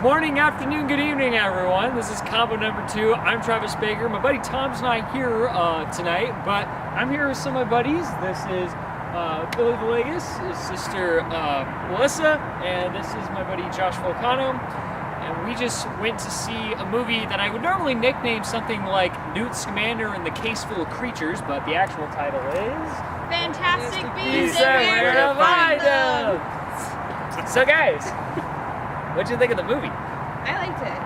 Morning, afternoon, good evening, everyone. This is combo number 2. I'm Travis Baker. My buddy Tom's not here tonight, but I'm here with some of my buddies. This is Billy Villegas, his sister Melissa, and this is my buddy Josh Volcano. And we just went to see a movie that I would normally nickname something like Newt Scamander and the Case Full of Creatures, but the actual title is Fantastic Beasts and Where Where to to Find them. So guys, what'd you think of the movie? I liked it.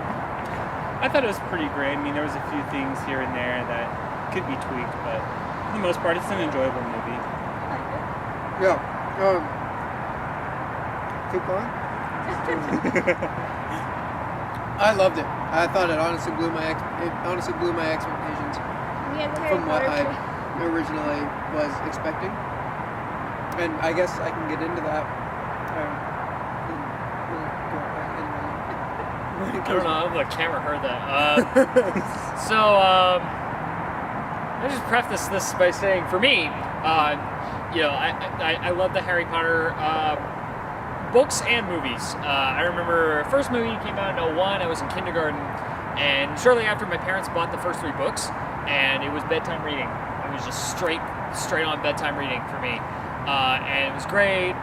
I thought it was pretty great. I mean, there was a few things here and there that could be tweaked, but for the most part, it's an enjoyable movie. I liked it. Yeah. Keep going. I loved it. I thought it honestly blew my expectations We had the Harry from what Potter I originally was expecting, and I guess I can get into that. I don't know if the camera heard that. I just preface this by saying, for me, I love the Harry Potter books and movies. I remember first movie came out in 2001. I was in kindergarten, and shortly after, my parents bought the first 3 books, and it was bedtime reading. It was just straight on bedtime reading for me, and it was great.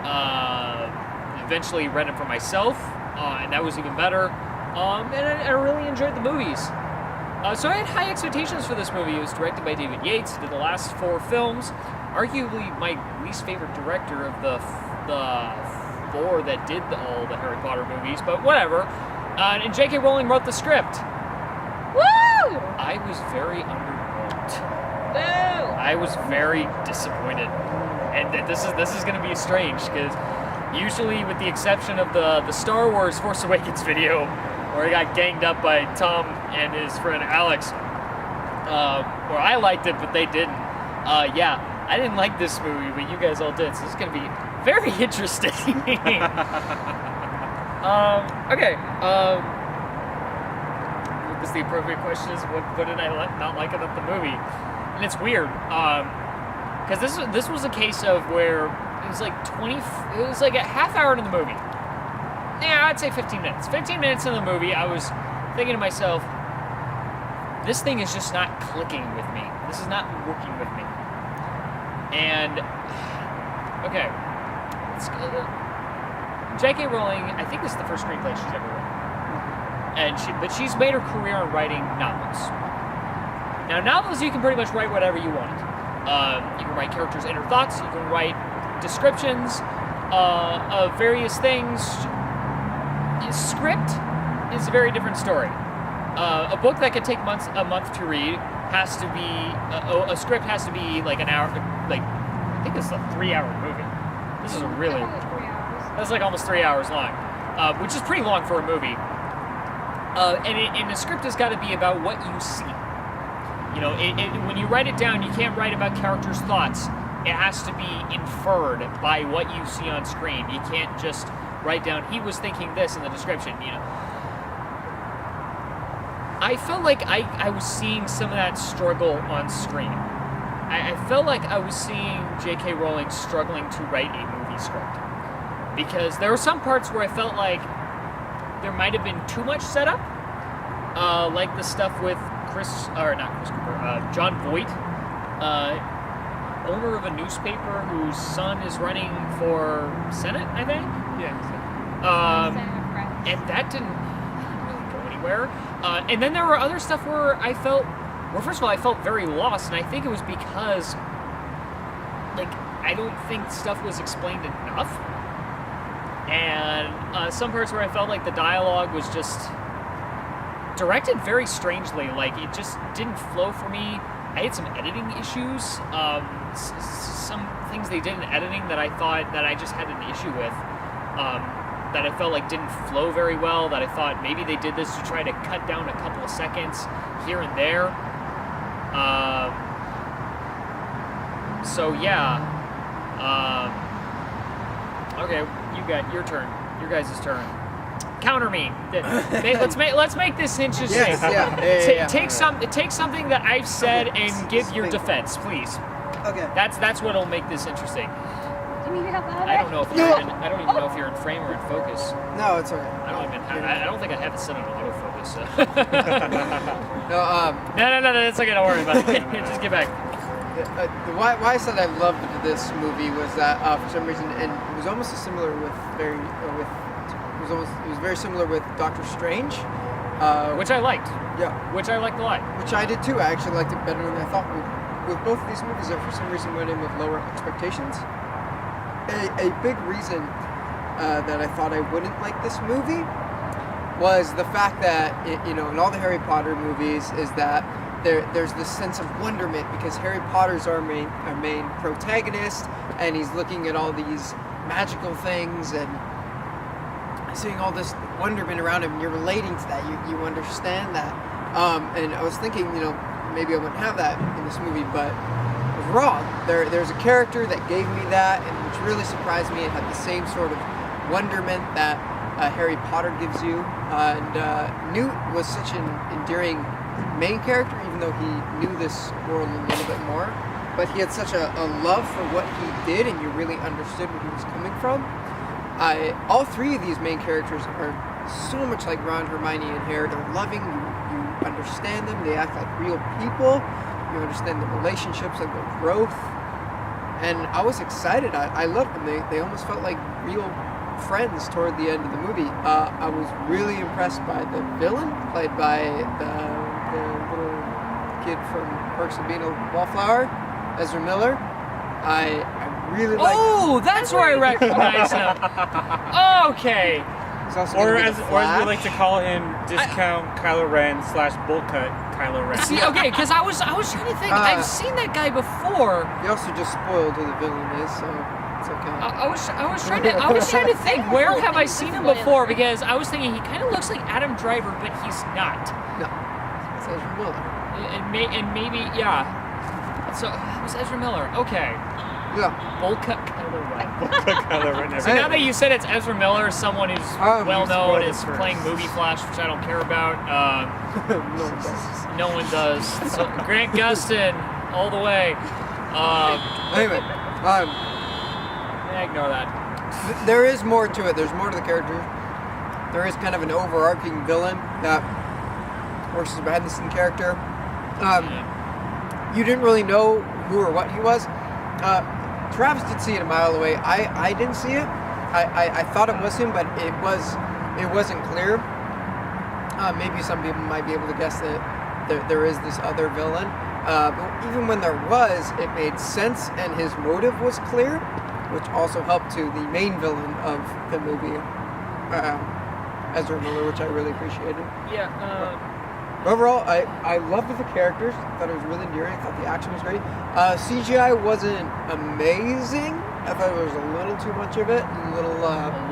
Eventually read them for myself, and that was even better. And I really enjoyed the movies. So I had high expectations for this movie. It was directed by David Yates. He did the last 4 films. Arguably my least favorite director of the 4 that did all the Harry Potter movies, but whatever. And J.K. Rowling wrote the script. Woo! I was very underwhelmed. Boo! I was very disappointed. And this is going to be strange, because usually, with the exception of the Star Wars Force Awakens video, where he got ganged up by Tom and his friend Alex, where I liked it, but they didn't. I didn't like this movie, but you guys all did, so this is going to be very interesting. Okay. This the appropriate question is, what did I not like about the movie? And it's weird, because this was a case of where it was like a half hour into the movie. Yeah, I'd say 15 minutes. 15 minutes into the movie, I was thinking to myself, this thing is just not clicking with me. This is not working with me. And, okay. J.K. Rowling, I think this is the first screenplay she's ever written. But she's made her career in writing novels. Now, novels, you can pretty much write whatever you want. You can write characters' inner thoughts. You can write descriptions of various things. Script is a very different story. A book that could take a month to read has to be a script has to be like an hour. Like, I think it's a 3-hour movie. This is a really that's like almost 3 hours long, which is pretty long for a movie. And the script has got to be about what you see. You know, when you write it down, you can't write about characters' thoughts. It has to be inferred by what you see on screen. You can't just write down, he was thinking this in the description, you know. I felt like I was seeing some of that struggle on screen. I felt like I was seeing J.K. Rowling struggling to write a movie script. Because there were some parts where I felt like there might have been too much setup. Like the stuff with John Voight, owner of a newspaper whose son is running for Senate, I think? Yeah. And that didn't really go anywhere. And then there were other stuff where I felt, first of all, I felt very lost, and I think it was because, like, I don't think stuff was explained enough. And some parts where I felt like the dialogue was just directed very strangely. Like, it just didn't flow for me. I had some editing issues. Some things they did in editing that I thought that I just had an issue with. That I felt like didn't flow very well, that I thought maybe they did this to try to cut down a couple of seconds here and there. Okay, you got your turn. Your guys' turn. Counter me. Let's make this interesting. Yes, yeah. Take something that I've said and give your defense, please. Okay. That's what'll make this interesting. You need your help out? I don't know if you're in, I don't even know if you're in frame or in focus. No, it's okay. I don't even have, I don't think I have it set on autofocus. So. No, No, that's okay. Don't worry about it. Just get back. why I said I loved this movie was that for some reason, and it was almost similar with it was very similar with Doctor Strange, Which I liked. yeah, Which I liked a lot. which I did too. I actually liked it better than I thought. With both of these movies, I for some reason went in with lower expectations. A big reason that I thought I wouldn't like this movie was the fact that in all the Harry Potter movies is that there's this sense of wonderment because Harry Potter's our main protagonist, and he's looking at all these magical things and seeing all this wonderment around him, and you're relating to that. You understand that. And I was thinking, maybe I wouldn't have that in this movie, but I was wrong. There's a character that gave me that, and which really surprised me. It had the same sort of wonderment that Harry Potter gives you. And Newt was such an endearing main character, even though he knew this world a little bit more. But he had such a love for what he did, and you really understood where he was coming from. All three of these main characters are so much like Ron, Hermione, and Harry. They're loving. You understand them. They act like real people. You understand the relationships and the growth. And I was excited. I loved them. They almost felt like real friends toward the end of the movie. I was really impressed by the villain, played by the little kid from Perks of Being a Wallflower, Ezra Miller. I really like. Oh, that's where I recognize him. Okay. He's also Or gonna be as the we Flash. like to call him, discount Kylo Ren / bolt cut Kylo Ren. See, okay, because I was trying to think. I've seen that guy before. He also just spoiled who the villain is, so it's okay. I was trying to think. Where have I seen him before? Because I was thinking he kind of looks like Adam Driver, but he's not. No, it's Ezra Miller. And maybe yeah. So it was Ezra Miller. Okay. Yeah. Bold cut Kylo Ren. Bolt cut Kylo Ren. So now that you said it's Ezra Miller, someone who's Oh, well you known spoiled it is first. playing Movie Flash, which I don't care about. No one does. No one does. So Grant Gustin, all the way. Anyway, Ignore that. there is more to it. There's more to the characters. There is kind of an overarching villain that works as a behind-the-scene character. You didn't really know who or what he was. Travis did see it a mile away. I didn't see it. I thought it was him, but it wasn't clear. Maybe some people might be able to guess that there is this other villain. But even when there was, it made sense, and his motive was clear, which also helped to the main villain of the movie, Ezra Miller, which I really appreciated. Yeah. Overall, I loved the characters. I thought it was really endearing. I thought the action was great. CGI wasn't amazing. I thought there was a little too much of it. A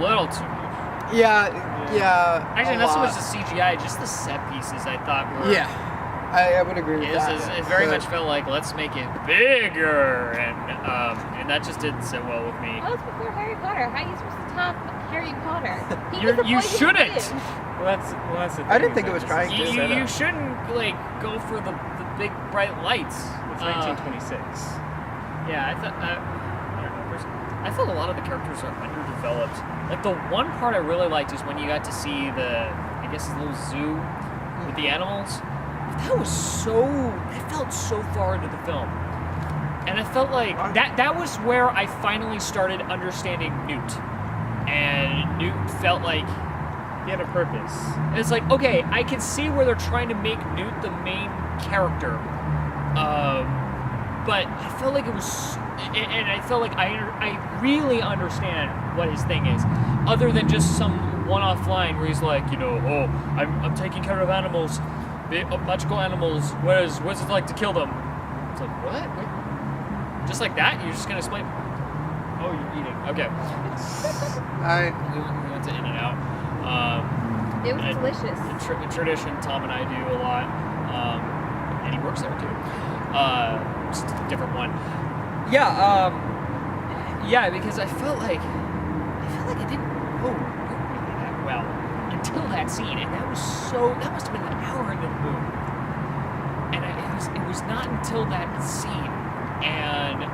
little too much. Yeah. Actually, a not so lot. much the CGI, just the set pieces. I thought were. Yeah, I would agree with that. It very But much felt like let's make it bigger, and that just didn't sit well with me. Oh, it's before Harry Potter. How are you supposed to top Harry Potter? He was the You boy who shouldn't. lived. Well, that's the thing. I didn't is think that it was this trying is to. just You, set you up. shouldn't go for the big bright lights. It's 1926. Yeah, I thought a lot of the characters are underdeveloped. Like the one part I really liked is when you got to see the little zoo with the animals. That felt so far into the film. And I felt like that was where I finally started understanding Newt. And Newt felt like He had a purpose. it's like, okay, I can see where they're trying to make Newt the main character. But I felt like it was, and I felt like I really understand what his thing is, other than just some one-off line where he's like, I'm taking care of animals, magical animals. What's it like to kill them? It's like, what? Just like that? You're just gonna explain? Oh, you're eating. Okay. We went to In-N-Out. It was And delicious. In tradition, Tom and I do a lot, and he works there too. Just a different one. Yeah, because I felt like I didn't know really that well until that scene, and that must have been an hour into the movie. And it was not until that scene and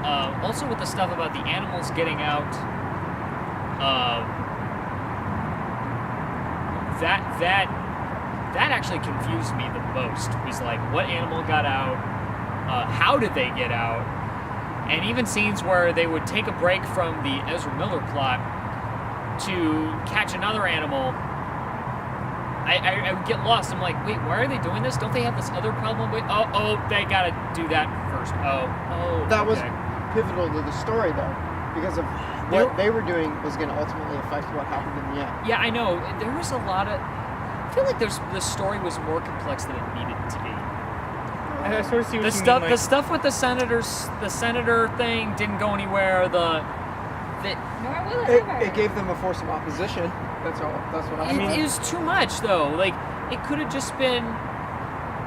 also with the stuff about the animals getting out. That actually confused me the most. Was like, what animal got out? How did they get out? And even scenes where they would take a break from the Ezra Miller plot to catch another animal. I would get lost. I'm like, wait, why are they doing this? Don't they have this other problem with? Oh, they gotta do that first. Oh. That was okay. pivotal to the story, though, because of what they were doing was going to ultimately affect what happened in the end. Yeah, I know. There was a lot of. I feel like the story was more complex than it needed to be. I sort of see what The you stuff, mean. the stuff with the senator thing didn't go anywhere. Nor will it ever. It gave them a force of opposition. That's all. That's what I mean. It was too much, though. Like, it could have just been,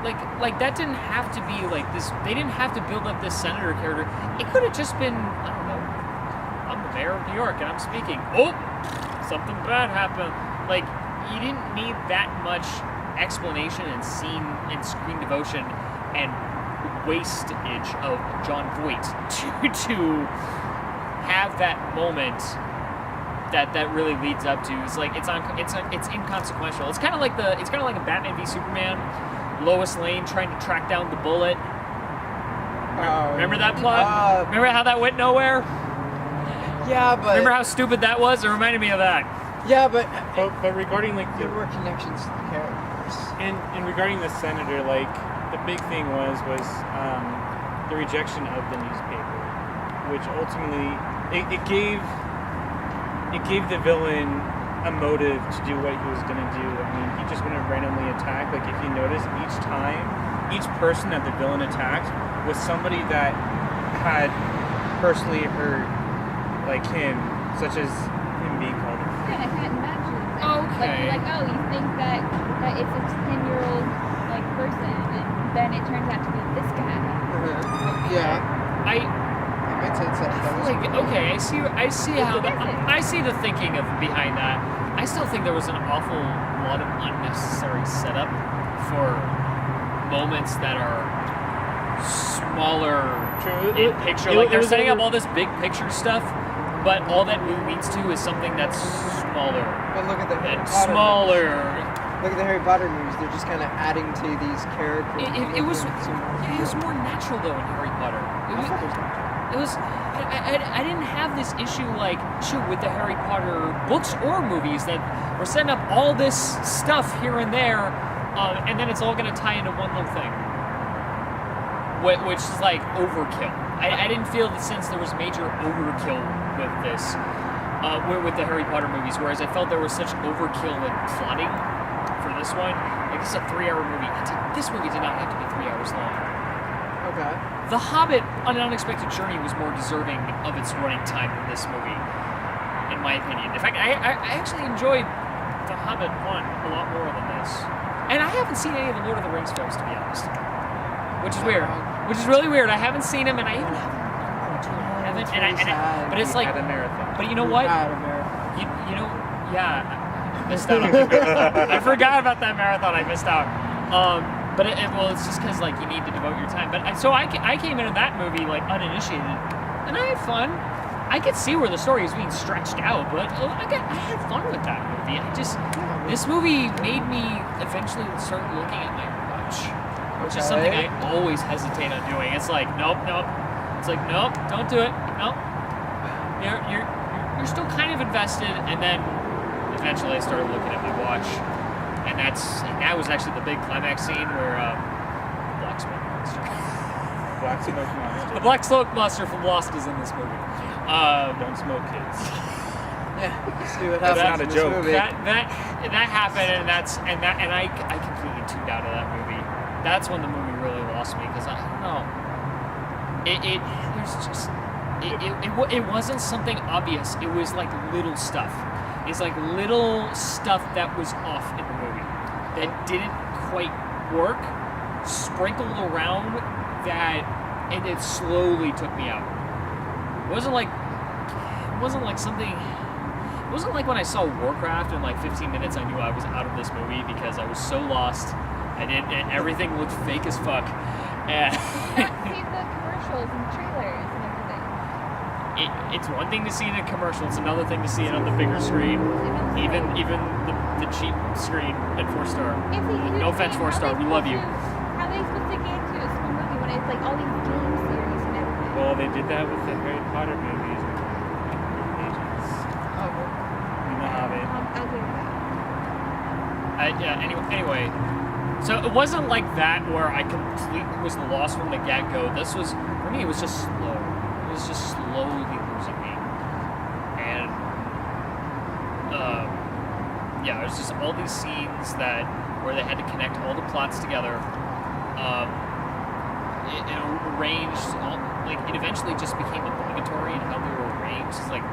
like that didn't have to be like this. They didn't have to build up this senator character. It could have just been, I don't know, I'm the mayor of New York and I'm speaking. Oh, something bad happened. Like, you didn't need that much explanation and scene and screen devotion and wastage of John Voight to have that moment that really leads up to. It's like it's inconsequential. It's kind of like a Batman v Superman, Lois Lane trying to track down the Bullet. Remember that plot? Remember how that went nowhere? Yeah, but Remember how stupid that was? It reminded me of that. yeah, but But regarding like there were connections to the characters. and regarding the senator, like the big thing was the rejection of the newspaper, which ultimately it gave the villain a motive to do what he was going to do. I mean, he just wouldn't randomly attack. Like, if you notice, each person that the villain attacked was somebody that had personally hurt, like him, such as him being called. Yeah, I can't imagine. Okay. Like, you think that it's a 10-year-old like person, and then it turns out to be this guy. Yeah, I it made sense that was like, okay, I see the thinking of behind that. I still think there was an awful lot of unnecessary setup for moments that are smaller True. in picture. It Like, they're was setting up over- all this big picture stuff, but all that leads to is something that's smaller But look at the Harry and Potter smaller. movies. Look at the Harry Potter movies. They're just kind of adding to these characters. It was more natural though in Harry Potter. It was. I didn't have this issue like with the Harry Potter books or movies that were setting up all this stuff here and there, and then it's all going to tie into one little thing, which is like overkill. I didn't feel that since there was major overkill with this, with the Harry Potter movies, whereas I felt there was such overkill in plotting for this one. Like, this is a 3-hour movie. This movie did not have to be 3 hours long. Okay. The Hobbit, On an Unexpected Journey, was more deserving of its running time than this movie, in my opinion. In fact, I actually enjoyed The Hobbit 1 a lot more than this. And I haven't seen any of the Lord of the Rings films, to be honest. Which is weird. Which is really weird. I haven't seen them, and I even haven't. But it's like, At a marathon. but you know what? Out of America. You know, yeah, I missed out on that marathon. I forgot about that marathon. I missed out. But it's just because like you need to devote your time. But I came into that movie like uninitiated, and I had fun. I could see where the story is being stretched out, but I had fun with that movie. This movie made me eventually start looking at my watch, which is something I always hesitate on doing. It's like nope. It's like nope, don't do it. Nope. You're still kind of invested, and then eventually I started looking at my watch. And that was actually the big climax scene where Black Smoke Monster. Black Smoke Monster. The Black Smoke Monster from Lost is in this movie. Don't smoke, kids. Yeah. See what That's happens not a in this joke. movie. That happened, and I completely tuned out of that movie. That's when the movie really lost me because I don't know. It wasn't something obvious. It was like little stuff. It's like little stuff that was off in the movie that didn't quite work, sprinkled around that, and it slowly took me out. It wasn't like something. It wasn't like when I saw Warcraft in like 15 minutes. I knew I was out of this movie because I was so lost, and everything looked fake as fuck. And Not see the commercials and trailers and everything. it's one thing to see it in a commercial. It's another thing to see it on the bigger screen. Even the cheap screen at 4-star. No offense, 4-star. We love you. How are they supposed to get into a school movie when it's like all these game series and everything? Well, they did that with the Harry Potter movies. Agents. Oh, well, You know how they. I'll give that. Anyway, so it wasn't like that where I completely was lost from the get-go. This was, for me, it was just slow. It was just slowly losing me. And, yeah, it was just all these scenes where they had to connect all the plots together. It arranged, it eventually just became obligatory in how they were arranged. It's like,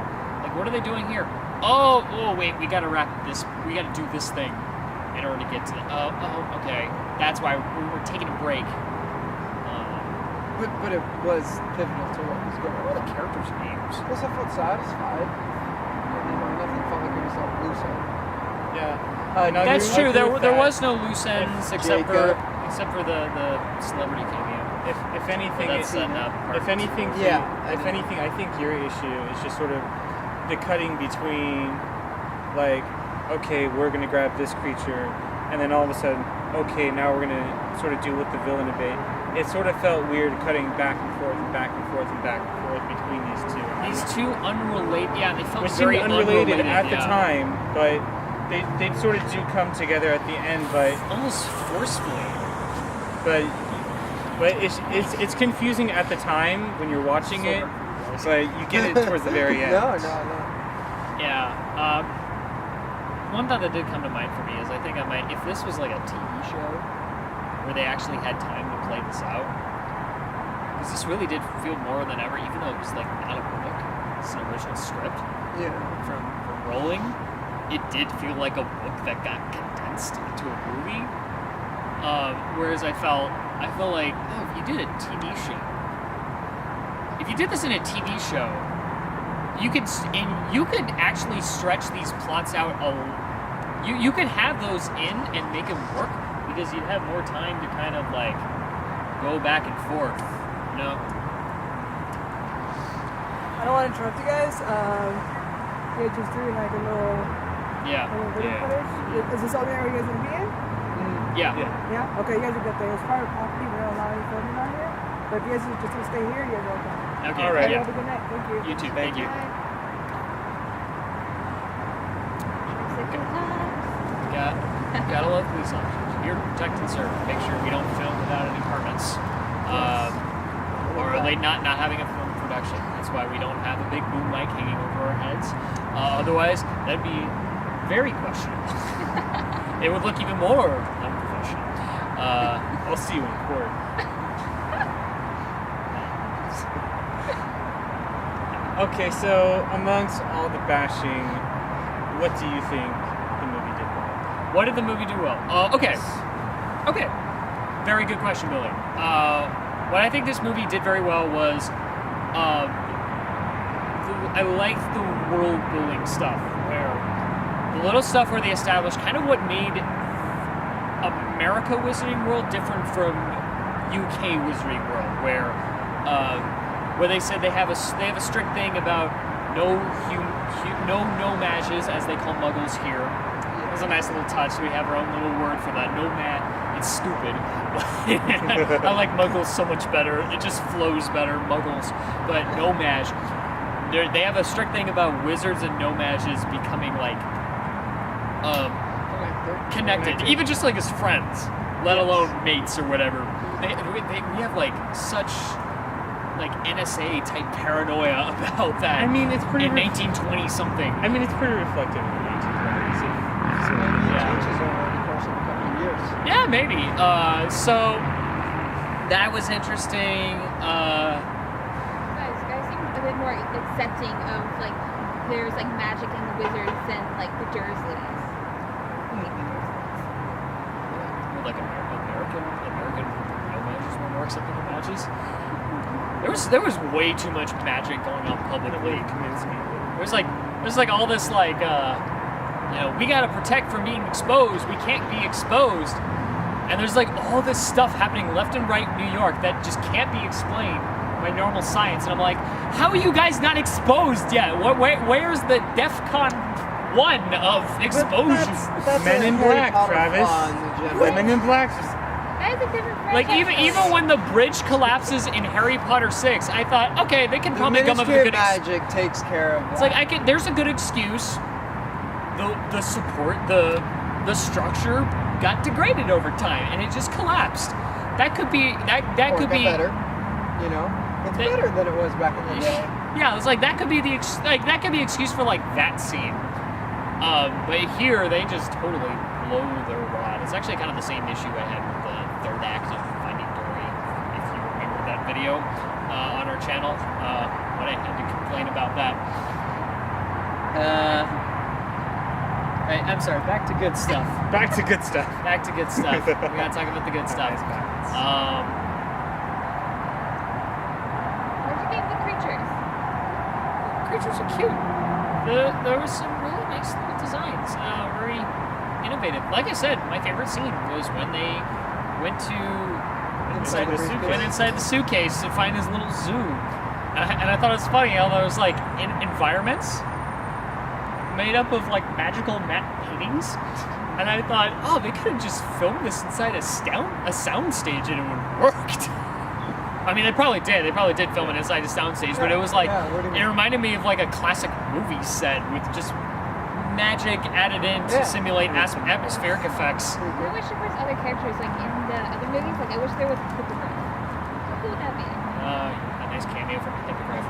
what are they doing here? Oh, wait, we gotta we gotta do this thing in order to get to okay. That's why we were taking a break. but it was pivotal to what was going What are on. the characters' names? Plus, I felt satisfied. Nothing felt like it was all loose end. Yeah. No, That's I true. agree There with there that. was no loose ends except for Jacob. the celebrity cameo. If anything, But that's part if anything, Yeah, if anything, I think your issue is just sort of the cutting between, like, okay, we're gonna grab this creature, and then all of a sudden, okay, now we're gonna sort of deal with the villain a bit. It sort of felt weird cutting back and forth and back and forth and back and forth between these two. These two unrelated. Yeah, they felt Which very seemed unrelated at the yeah. time, but they sort of do come together at the end, but Almost forcefully. but it's confusing at the time when you're watching it, but you get it towards the very end. No. Yeah. One thought that did come to mind for me is I think I might, if this was like a TV show where they actually had time to play this out, because this really did feel more than ever, even though it was like not a book, it's an original script Yeah. from Rowling, it did feel like a book that got condensed into a movie. Whereas I felt like, oh, if you did a TV show, if you did this in a TV show, you could actually stretch these plots out. You could have those in and make them work because you'd have more time to kind of like go back and forth. You know? I don't want to interrupt you guys. Yeah, just doing like a little Yeah. video Yeah. footage. Is this all the area you guys gonna be in? Yeah. Yeah. Okay, you guys are good there. It's part of property. We don't allow you filming on here. But if you guys just want to stay here, you guys are welcome. Okay. All right. Yeah. Have a good night. Thank you. You too. Thank you. Gotta love police officers. Here to protect and serve. Make sure we don't film without any permits. Or late not having a film production. That's why we don't have a big boom mic hanging over our heads. Otherwise, that'd be very questionable. It would look even more unprofessional. I'll see you in court. Okay, so amongst all the bashing, what do you think the movie did well? What did the movie do well? Okay. Very good question, Billy. What I think this movie did very well was, I liked the world building stuff, where the little stuff where they established kind of what made America Wizarding World different from UK Wizarding World, where they said they have a strict thing about no mages, as they call Muggles here. It was a nice little touch. We have our own little word for that. No mag. It's stupid. I like Muggles so much better. It just flows better. Muggles, but no mage. They have a strict thing about wizards and no mages becoming like connected, even just like as friends, let alone mates or whatever. We have like such like NSA type paranoia about that. I mean, it's pretty. in 1920 something. I mean, it's pretty reflective of the 1920s. Changes over the course of a couple of years. Yeah, maybe. So that was interesting. Guys seem a bit more accepting of like there's like magic in the wizards than like the Dursleys. Like American no mages were more accepting of mages. There was way too much magic going on publicly. Convinced me. There's like all this like we gotta protect from being exposed. We can't be exposed. And there's like all this stuff happening left and right in New York that just can't be explained by normal science. And I'm like, how are you guys not exposed yet? Where's the DEFCON 1 of explosion? That's Men a in Harry Black, Potter Travis. flaw in the general. Men in Black. That is a different Like franchise. even when the bridge collapses in Harry Potter 6, I thought, okay, they can The probably come up with Ministry a of good Magic takes care of It's that. like there's a good excuse. The support, the structure got degraded over time, and it just collapsed. That could be that Or could got be better. You know, it's That- better than it was back in the day. Yeah, it's like that could be the that could be excuse for like that scene. But here they just totally blow their wad. It's actually kind of the same issue I had with the third act of Finding Dory. If you remember that video on our channel, what I had to complain about that. I'm sorry. Back to good stuff. Back to good stuff. Back to good stuff. We gotta talk about the good stuff. Nice balance. What'd you think of the creatures? Creatures are cute. There was some really nice little designs. Very innovative. Like I said, my favorite scene was when they went to Inside the suitcase. went inside the suitcase to find this little zoo. And I thought it was funny how there was like environments made up of like magical matte paintings. And I thought, oh, they could have just filmed this inside a sound stage and it would have worked. I mean, they probably did. They probably did film it inside a soundstage, but it was like, Yeah, what do you it mean? reminded me of like a classic movie set with just magic added in to Yeah. simulate atmospheric effects. I wish there was other characters like in the other movies. Like I wish there was a hippogriff. Who would that be? A nice cameo from a hippogriff.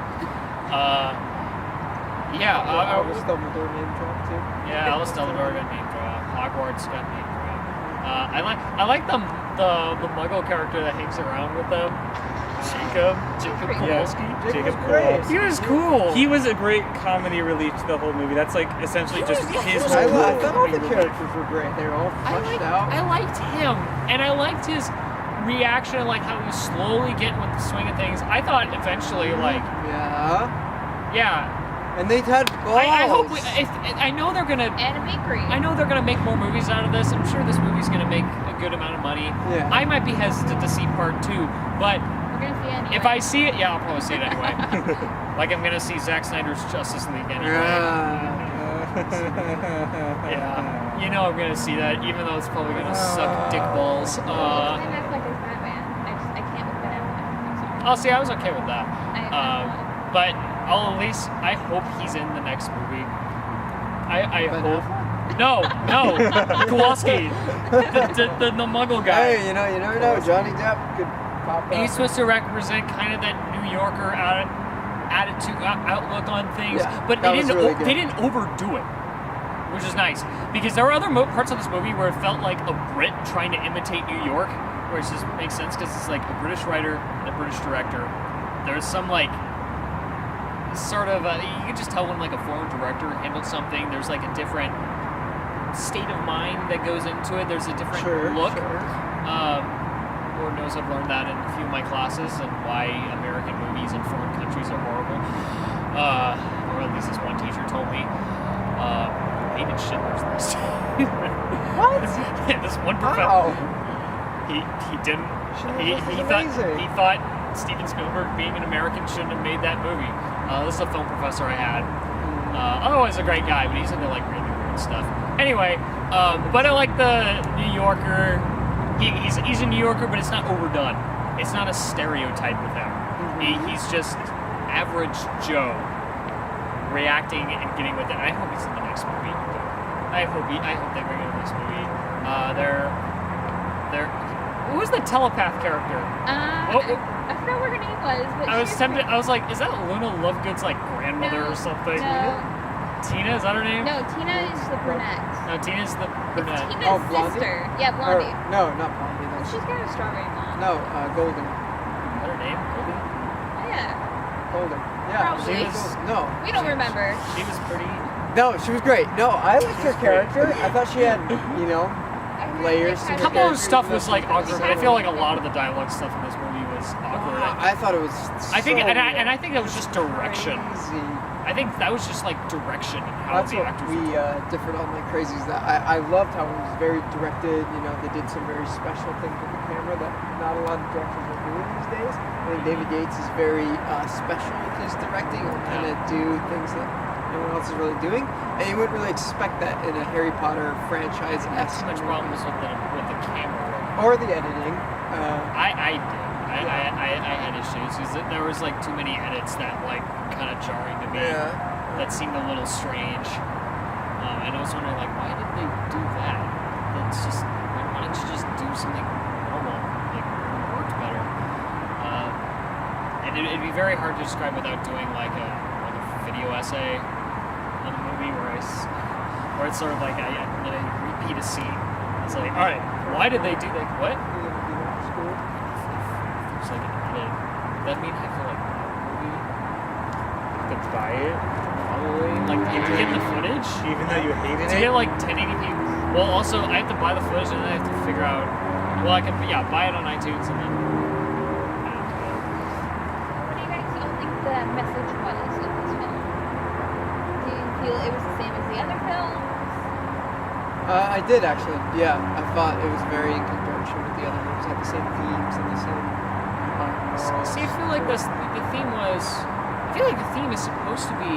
Yeah, Albus Dumbledore name drop too. yeah, Alice Dumbledore got name drop. Hogwarts got name drop. I like the Muggle character that hangs around with them. Jacob Yeah. Kowalski. Jacob was great. Kowalski. He was cool. He was a great comedy relief to the whole movie. That's like essentially He just was- yeah, he his was I, whole cool. I thought all the comedy relief. characters were great. They were all fleshed out. I liked him, and I liked his reaction, and like how he was slowly getting with the swing of things. I thought eventually, like, Yeah. yeah, And they had balls. I hope I know they're gonna. Animate I know they're gonna make more movies out of this. I'm sure this movie's gonna make a good amount of money. Yeah. I might be hesitant to see part 2, but We're gonna see it anyway. if I see it, yeah, I'll probably see it anyway. Like I'm gonna see Zack Snyder's Justice League anyway. Yeah, you know I'm gonna see that, even though it's probably gonna suck dick balls. Ben Affleck is Batman. I can't with Ben Affleck. I'm sorry. Oh, see, I was okay with that. I But I'll at least, I hope he's in the next movie. I Ben hope. Affleck? No, Kowalski, the Muggle guy. Hey, you never know. Johnny Depp could pop up. He's supposed to represent kind of that New Yorker attitude, outlook on things, Yeah, but that they was didn't. really good. They didn't overdo it, which is nice because there were other parts of this movie where it felt like a Brit trying to imitate New York, which just makes sense because it's like a British writer and a British director. There's some like sort of you can just tell when like a foreign director handled something. There's like a different state of mind that goes into it. There's a different look. Lord knows I've learned that in a few of my classes and why American movies in foreign countries are horrible. Or at least this one teacher told me. Hated Schindler's List. What? Yeah, this one professor. Wow. He didn't. Schindler's List is He amazing. thought Steven Spielberg, being an American, shouldn't have made that movie. This is a film professor I had. Otherwise a great guy, but he's into like really weird stuff. Anyway, but I like the New Yorker. He's a New Yorker, but it's not overdone. It's not a stereotype with him. He's just average Joe reacting and getting with it. I hope he's in the next movie. I hope they bring him in this movie. Who was the telepath character? I forgot what her name was, but I was she tempted. I was like, is that Luna Lovegood's like grandmother or something? No, Tina, is that her name? no, Tina is the brunette. No, Tina's the brunette. Tina's Oh, Blondie? sister. Yeah, Or, Blondie. no, not Blondie. Well, That's, she's got a strawberry blonde. no, Golden. Is that her name? Goldie? Oh, yeah. Golden. Yeah. Probably. She was- No. We don't remember. She was pretty. No, she was great. No, I liked her character. I thought she had, I really layers like to A how couple she- of stuff was like awkward, but I feel like a lot of the dialogue stuff in this movie was awkward. I thought it was. I think, so and I think that was just direction. Crazy. I think that was just like direction and how That's the what actors we were doing. differed on like crazy. Is that I loved how it was very directed. You know, they did some very special things with the camera that not a lot of directors are doing these days. I think David Yates is very special with his directing. He'll kind of do things that no one else is really doing, and you wouldn't really expect that in a Harry Potter franchise. I had too much problems with the camera. Or the editing. I did. I had issues because there was like too many edits that like kind of jarring to me. Yeah. That seemed a little strange. And I was wondering like, why did they do that? That's just, why don't you just do something normal? Like, it worked better. And it'd be very hard to describe without doing like a video essay on the movie where it's sort of like I repeat a scene. It's like, all right, why did they do that? What? There's like an edit. That mean I feel like movie To buy it, probably like to get the footage even though you hated to it. get like 1080p. Well, also I have to buy the footage and then I have to figure out. Well, I can buy it on iTunes and then. What do you guys all think the message was of this film? Do you feel it was the same as the other films? I did actually. Yeah, I thought it was very in conjunction with the other movies. Had the same themes and the same. See, I feel like the theme was. I feel like the theme is supposed to be.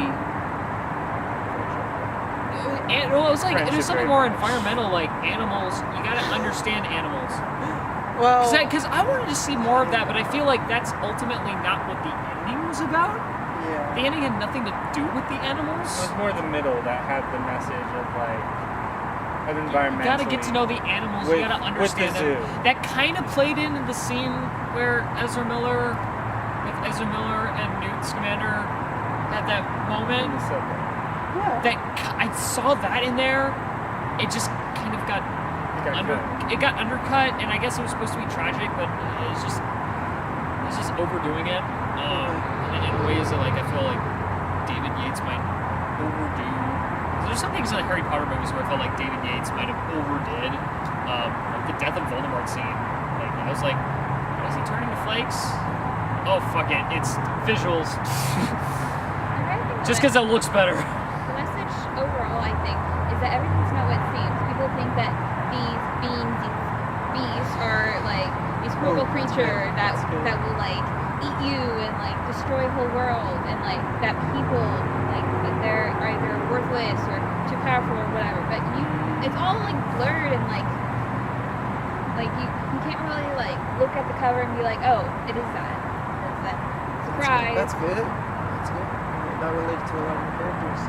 And well, it was like it was something more environmental, like animals. You gotta understand animals. Well, Because I wanted to see more of that, but I feel like that's ultimately not what the ending was about. yeah. The ending had nothing to do with the animals. It was more the middle that had the message of like of environmental. You gotta get to know the animals. With- You gotta understand with the them. zoo. That kind of played into the scene where Ezra Miller and Newt Scamander had that moment. Yeah. I saw that in there. It just kind of got undercut, and I guess it was supposed to be tragic, but it's just overdoing it. And in ways that like I feel like David Yates might overdo. There's some things in the Harry Potter movies where I felt like David Yates might have overdid. Like the death of Voldemort scene. Like I was like, is he turning to flakes? Oh fuck it, it's visuals. Just because it looks better. The message overall, I think, is that everything's not what it seems. People think that these bees are like these horrible creature that will like eat you and like destroy a whole world, and like that people like that they're either worthless or too powerful or whatever. But it's all like blurred and like you can't really like look at the cover and be like, oh, it is that. It's that. Surprise. That's good. That's good. That related to a lot of the characters.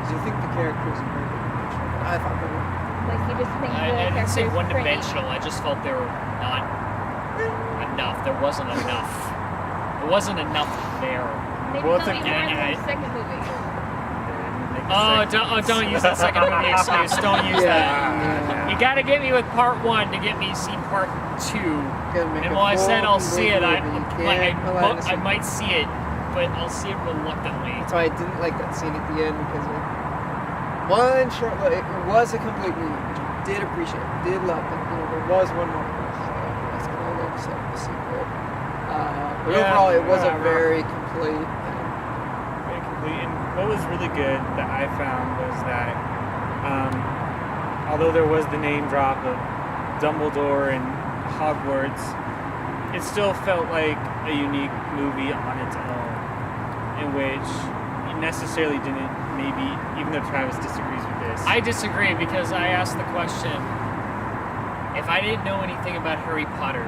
Do you think the characters are very one-dimensional? I thought they were. Like you just think I the didn't say characters one-dimensional. I just felt there were not enough. There wasn't enough. There wasn't enough there. Maybe Well, they'll it's be a- more in yeah, the second movie. Don't use that second movie excuse. Don't use that. Yeah. You gotta get me with part one to get me see part two. Gotta make And a while I said I'll full see it, movie. You can't allow I innocent- might see it, but I'll see it reluctantly. That's why I didn't like that scene at the end, because it was a complete movie, which I did appreciate, did love, but there was one more. That's kind of like the sequel. But Yeah, overall, it was a whatever. very complete. Very complete. And what was really good that I found was that although there was the name drop of Dumbledore and Hogwarts, it still felt like a unique movie on its own, in which it necessarily didn't, maybe, even though Travis disagrees with this. I disagree because I asked the question, if I didn't know anything about Harry Potter,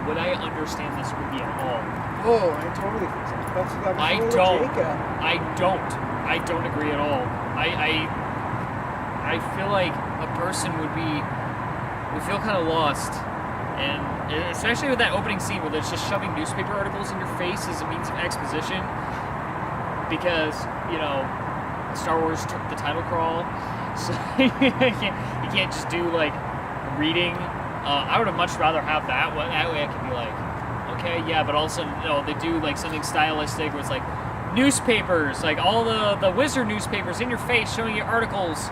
would I understand this movie at all? Oh, I totally think so. That's what I was don't. Jacob. I don't agree at all. I feel like a person would feel kind of lost, and especially with that opening scene where they're just shoving newspaper articles in your face as a means of exposition, because Star Wars took the title crawl, so you can't just do like reading. I would have much rather have that one. That way I could be like, okay, yeah, but also they do like something stylistic where it's like newspapers, like all the wizard newspapers in your face, showing you articles,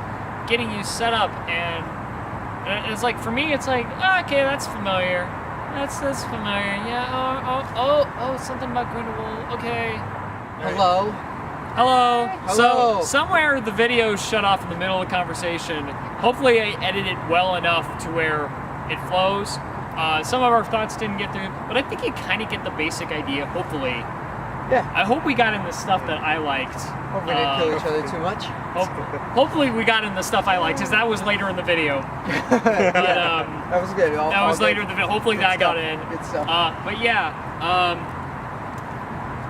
getting you set up, and it's like, for me, it's like, okay, that's familiar. That's familiar. Yeah. Oh, something about Grindelwald. Okay. Hello. Hello. Hello. So somewhere the video shut off in the middle of the conversation. Hopefully I edited it well enough to where it flows. Some of our thoughts didn't get through, but I think you kind of get the basic idea. Hopefully, Yeah. I hope we got in the stuff that I liked. Hope we didn't kill each other too much. Hopefully we got in the stuff I liked, because that was later in the video. But, That was good. that was later in the video. Hopefully Good that got stuff. in. Good stuff. But yeah,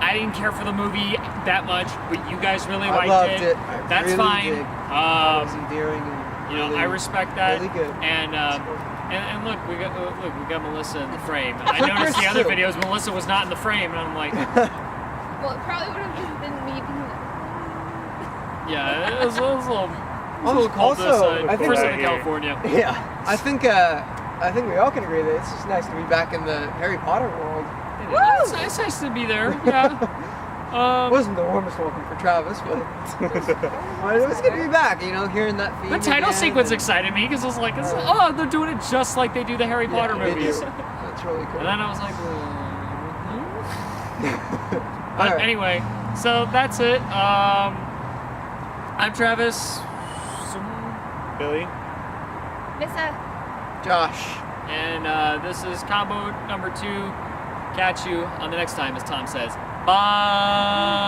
I didn't care for the movie that much, but you guys really I liked loved it. it. I That's really fine. did. It was endearing and You know, really, I respect that. Really good. And look, we got Melissa in the frame. I Chris noticed the other too. videos, Melissa was not in the frame, and I'm like, Well, it probably would have just been me being like, yeah, it was a little cold Also, this I think- first Right in here. California. Yeah, I think we all can agree that it's just nice to be back in the Harry Potter world. It's nice to be there. Yeah. It wasn't the warmest welcome for Travis, but it was good to be back. You know, hearing that theme. The title again sequence and- excited me because it was like, oh, they're doing it just like they do the Harry Potter Yeah, they movies. do. That's really cool. And then I was like, But All right. anyway, so that's it. I'm Travis. Billy. Missa. Josh. And this is combo number 2. Catch you on the next time, as Tom says. Bye.